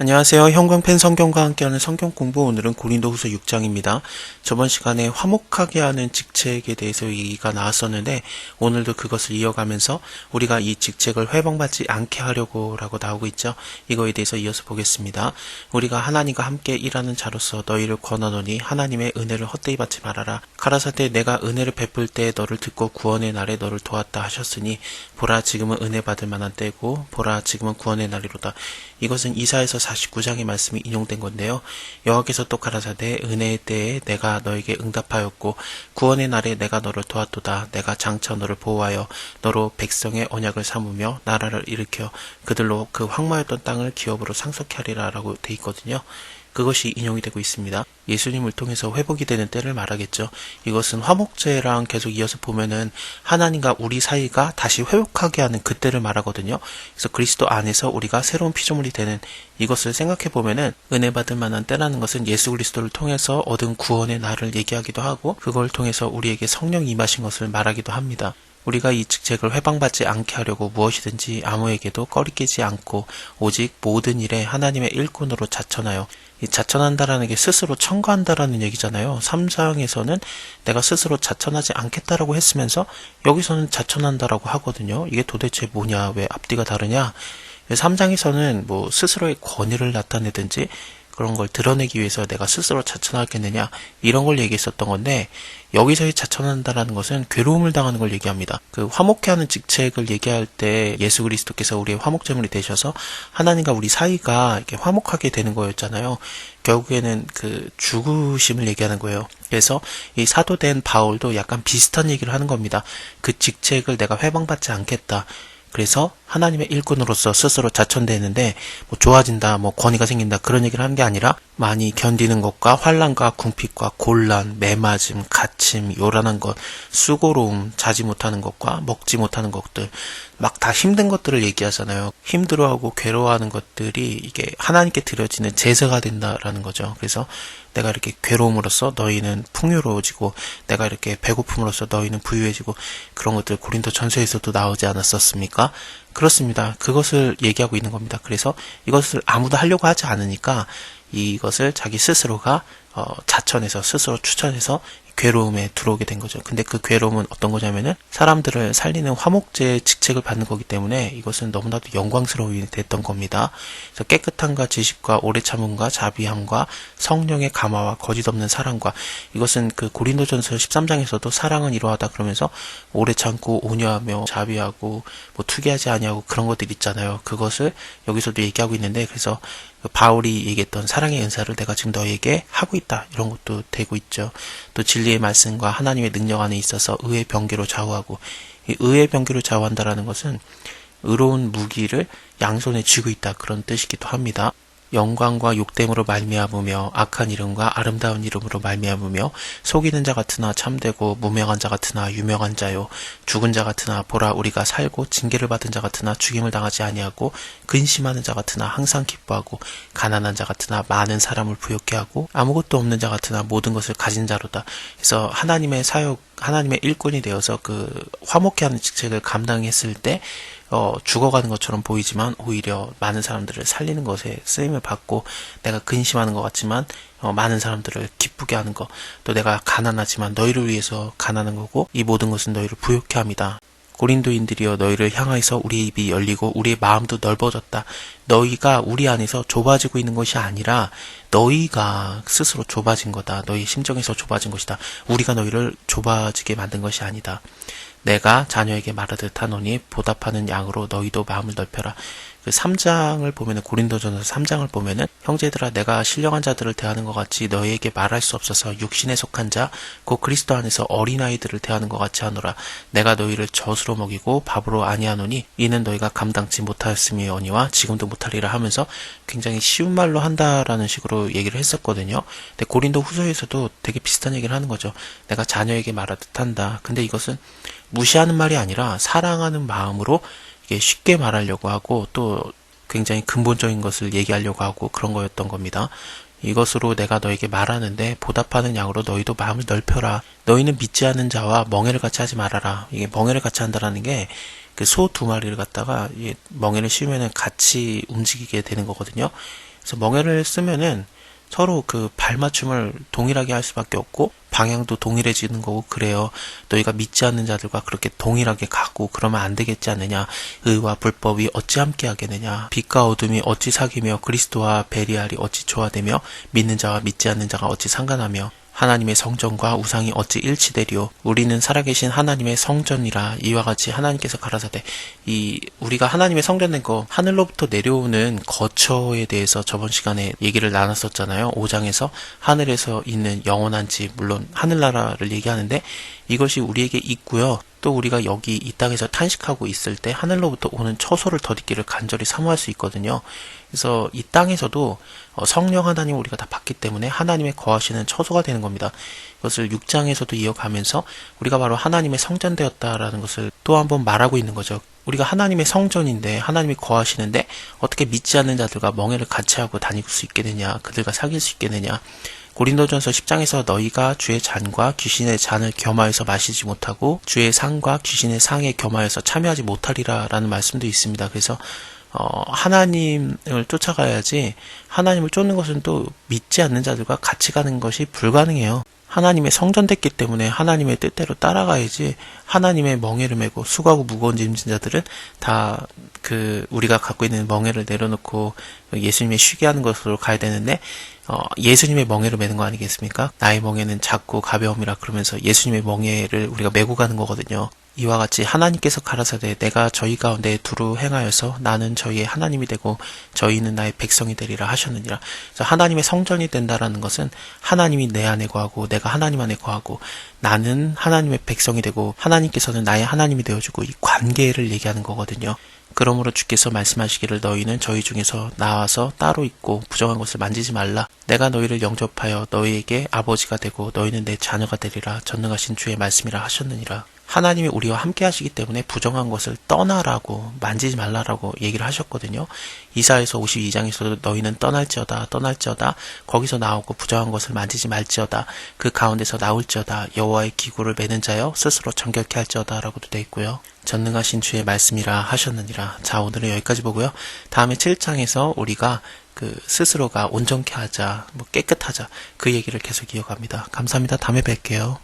안녕하세요. 형광펜 성경과 함께하는 성경 공부, 오늘은 고린도후서 6장입니다. 저번 시간에 화목하게 하는 직책에 대해서 얘기가 나왔었는데 오늘도 그것을 이어가면서 우리가 이 직책을 회방받지 않게 하려고 라고 나오고 있죠. 이거에 대해서 이어서 보겠습니다. 우리가 하나님과 함께 일하는 자로서 너희를 권하노니 하나님의 은혜를 헛되이 받지 말아라. 가라사대 내가 은혜를 베풀 때 너를 듣고 구원의 날에 너를 도왔다 하셨으니 보라 지금은 은혜 받을 만한 때고 보라 지금은 구원의 날이로다. 이것은 이사야서 49장의 말씀이 인용된 건데요. 여호와께서 또 가라사대 은혜의 때에 내가 너에게 응답하였고 구원의 날에 내가 너를 도왔도다. 내가 장차 너를 보호하여 너로 백성의 언약을 삼으며 나라를 일으켜 그들로 그 황무했던 땅을 기업으로 상속케 하리라 라고 돼 있거든요. 그것이 인용이 되고 있습니다. 예수님을 통해서 회복이 되는 때를 말하겠죠. 이것은 화목제랑 계속 이어서 보면은 하나님과 우리 사이가 다시 회복하게 하는 그때를 말하거든요. 그래서 그리스도 안에서 우리가 새로운 피조물이 되는 이것을 생각해 보면은 은혜 받을 만한 때라는 것은 예수 그리스도를 통해서 얻은 구원의 날을 얘기하기도 하고 그걸 통해서 우리에게 성령 임하신 것을 말하기도 합니다. 우리가 이 직책을 회방받지 않게 하려고 무엇이든지 아무에게도 꺼리끼지 않고 오직 모든 일에 하나님의 일꾼으로 자천하여, 이 자천한다라는 게 스스로 청구한다라는 얘기잖아요. 3장에서는 내가 스스로 자천하지 않겠다라고 했으면서 여기서는 자천한다라고 하거든요. 이게 도대체 뭐냐, 왜 앞뒤가 다르냐. 3장에서는 뭐 스스로의 권위를 나타내든지 그런 걸 드러내기 위해서 내가 스스로 자천하겠느냐 이런 걸 얘기했었던 건데, 여기서의 자천한다라는 것은 괴로움을 당하는 걸 얘기합니다. 그 화목케 하는 직책을 얘기할 때 예수 그리스도께서 우리의 화목제물이 되셔서 하나님과 우리 사이가 이렇게 화목하게 되는 거였잖아요. 결국에는 그 죽으심을 얘기하는 거예요. 그래서 이 사도된 바울도 약간 비슷한 얘기를 하는 겁니다. 그 직책을 내가 회방받지 않겠다. 그래서 하나님의 일꾼으로서 스스로 자천되는데 뭐 좋아진다, 뭐 권위가 생긴다 그런 얘기를 하는 게 아니라 많이 견디는 것과 환난과 궁핍과 곤란, 매맞음, 갇힘, 요란한 것, 수고로움, 자지 못하는 것과 먹지 못하는 것들 막 다 힘든 것들을 얘기하잖아요. 힘들어하고 괴로워하는 것들이 이게 하나님께 드려지는 제사가 된다라는 거죠. 그래서 내가 이렇게 괴로움으로써 너희는 풍요로워지고 내가 이렇게 배고픔으로써 너희는 부유해지고 그런 것들 고린도 전서에서도 나오지 않았었습니까? 그렇습니다. 그것을 얘기하고 있는 겁니다. 그래서 이것을 아무도 하려고 하지 않으니까 이것을 자기 스스로가 자천해서 스스로 추천해서 괴로움에 들어오게 된 거죠. 근데 그 괴로움은 어떤 거냐면은 사람들을 살리는 화목제의 직책을 받는 거기 때문에 이것은 너무나도 영광스러움이 됐던 겁니다. 그래서 깨끗함과 지식과 오래 참음과 자비함과 성령의 감화와 거짓 없는 사랑과, 이것은 그 고린도전서 13장에서도 사랑은 이러하다 그러면서 오래 참고 온유하며 자비하고 뭐 투기하지 아니하고 그런 것들 있잖아요. 그것을 여기서도 얘기하고 있는데, 그래서 바울이 얘기했던 사랑의 은사를 내가 지금 너에게 하고 있다 이런 것도 되고 있죠. 또 진리의 말씀과 하나님의 능력 안에 있어서 의의 병기로 좌우하고, 이 의의 병기로 좌우한다라는 것은 의로운 무기를 양손에 쥐고 있다 그런 뜻이기도 합니다. 영광과 욕됨으로 말미암으며 악한 이름과 아름다운 이름으로 말미암으며 속이는 자 같으나 참되고 무명한 자 같으나 유명한 자요 죽은 자 같으나 보라 우리가 살고 징계를 받은 자 같으나 죽임을 당하지 아니하고 근심하는 자 같으나 항상 기뻐하고 가난한 자 같으나 많은 사람을 부욕케 하고 아무것도 없는 자 같으나 모든 것을 가진 자로다. 그래서 하나님의 사역, 하나님의 일꾼이 되어서 그 화목케 하는 직책을 감당했을 때 죽어가는 것처럼 보이지만 오히려 많은 사람들을 살리는 것에 쓰임을 받고, 내가 근심하는 것 같지만 많은 사람들을 기쁘게 하는 것, 또 내가 가난하지만 너희를 위해서 가난한 거고 이 모든 것은 너희를 부욕케 합니다. 고린도인들이여 너희를 향하여서 우리의 입이 열리고 우리의 마음도 넓어졌다. 너희가 우리 안에서 좁아지고 있는 것이 아니라 너희가 스스로 좁아진 거다. 너희 심정에서 좁아진 것이다. 우리가 너희를 좁아지게 만든 것이 아니다. 내가 자녀에게 말하듯 하노니 보답하는 양으로 너희도 마음을 넓혀라. 그 3장을 보면은, 고린도전서 3장을 보면은, 형제들아 내가 신령한 자들을 대하는 것 같이 너희에게 말할 수 없어서 육신에 속한 자 곧 그리스도 안에서 어린아이들을 대하는 것 같이 하노라. 내가 너희를 젖으로 먹이고 밥으로 아니하노니 이는 너희가 감당치 못하였음이오니와 지금도 못하리라 하면서 굉장히 쉬운 말로 한다라는 식으로 얘기를 했었거든요. 근데 고린도 후서에서도 되게 비슷한 얘기를 하는 거죠. 내가 자녀에게 말하듯 한다. 근데 이것은 무시하는 말이 아니라 사랑하는 마음으로 이게 쉽게 말하려고 하고 또 굉장히 근본적인 것을 얘기하려고 하고 그런 거였던 겁니다. 이것으로 내가 너에게 말하는데 보답하는 양으로 너희도 마음을 넓혀라. 너희는 믿지 않는 자와 멍에를 같이 하지 말아라. 이게 멍에를 같이 한다라는 게 그 소 두 마리를 갖다가 멍에를 씌우면은 같이 움직이게 되는 거거든요. 그래서 멍에를 쓰면은 서로 그 발맞춤을 동일하게 할 수밖에 없고 방향도 동일해지는 거고 그래요. 너희가 믿지 않는 자들과 그렇게 동일하게 가고 그러면 안 되겠지 않느냐. 의와 불법이 어찌 함께 하겠느냐. 빛과 어둠이 어찌 사귀며 그리스도와 베리알이 어찌 조화되며 믿는 자와 믿지 않는 자가 어찌 상관하며 하나님의 성전과 우상이 어찌 일치되리요. 우리는 살아계신 하나님의 성전이라. 이와 같이 하나님께서 가라사대, 우리가 하나님의 성전 된 거, 하늘로부터 내려오는 거처에 대해서 저번 시간에 얘기를 나눴었잖아요. 5장에서 하늘에서 있는 영원한 집, 물론 하늘나라를 얘기하는데 이것이 우리에게 있고요. 또 우리가 여기 이 땅에서 탄식하고 있을 때 하늘로부터 오는 처소를 덧입기를 간절히 사모할 수 있거든요. 그래서 이 땅에서도 성령 하나님을 우리가 다 받기 때문에 하나님의 거하시는 처소가 되는 겁니다. 이것을 6장에서도 이어가면서 우리가 바로 하나님의 성전 되었다라는 것을 또 한번 말하고 있는 거죠. 우리가 하나님의 성전인데 하나님이 거하시는데 어떻게 믿지 않는 자들과 멍에를 같이 하고 다닐 수 있게 되냐, 그들과 사귈 수 있겠느냐. 고린도전서 10장에서 너희가 주의 잔과 귀신의 잔을 겸하여서 마시지 못하고 주의 상과 귀신의 상에 겸하여서 참여하지 못하리라 라는 말씀도 있습니다. 그래서 하나님을 쫓아가야지 하나님을 쫓는 것은 또 믿지 않는 자들과 같이 가는 것이 불가능해요. 하나님의 성전 됐기 때문에 하나님의 뜻대로 따라가야지 하나님의 멍에를 메고 수고하고 무거운 짐진 자들은 다 우리가 갖고 있는 멍에를 내려놓고 예수님의 쉬게 하는 것으로 가야 되는데 예수님의 멍에를 메는 거 아니겠습니까? 나의 멍에는 작고 가벼움이라 그러면서 예수님의 멍에를 우리가 메고 가는 거거든요. 이와 같이 하나님께서 가라사대 내가 저희 가운데 두루 행하여서 나는 저희의 하나님이 되고 저희는 나의 백성이 되리라 하셨느니라. 그래서 하나님의 성전이 된다라는 것은 하나님이 내 안에 거하고 내가 하나님 안에 거하고 나는 하나님의 백성이 되고 하나님께서는 나의 하나님이 되어주고 이 관계를 얘기하는 거거든요. 그러므로 주께서 말씀하시기를 너희는 저희 중에서 나와서 따로 있고 부정한 것을 만지지 말라. 내가 너희를 영접하여 너희에게 아버지가 되고 너희는 내 자녀가 되리라. 전능하신 주의 말씀이라 하셨느니라. 하나님이 우리와 함께 하시기 때문에 부정한 것을 떠나라고, 만지지 말라라고 얘기를 하셨거든요. 이사야서 52장에서도 너희는 떠날지어다 거기서 나오고 부정한 것을 만지지 말지어다 그 가운데서 나올지어다 여호와의 기구를 매는 자여 스스로 정결케 할지어다 라고도 되어 있고요. 전능하신 주의 말씀이라 하셨느니라. 자, 오늘은 여기까지 보고요. 다음에 7장에서 우리가 스스로가 온전케 하자, 깨끗하자 그 얘기를 계속 이어갑니다. 감사합니다. 다음에 뵐게요.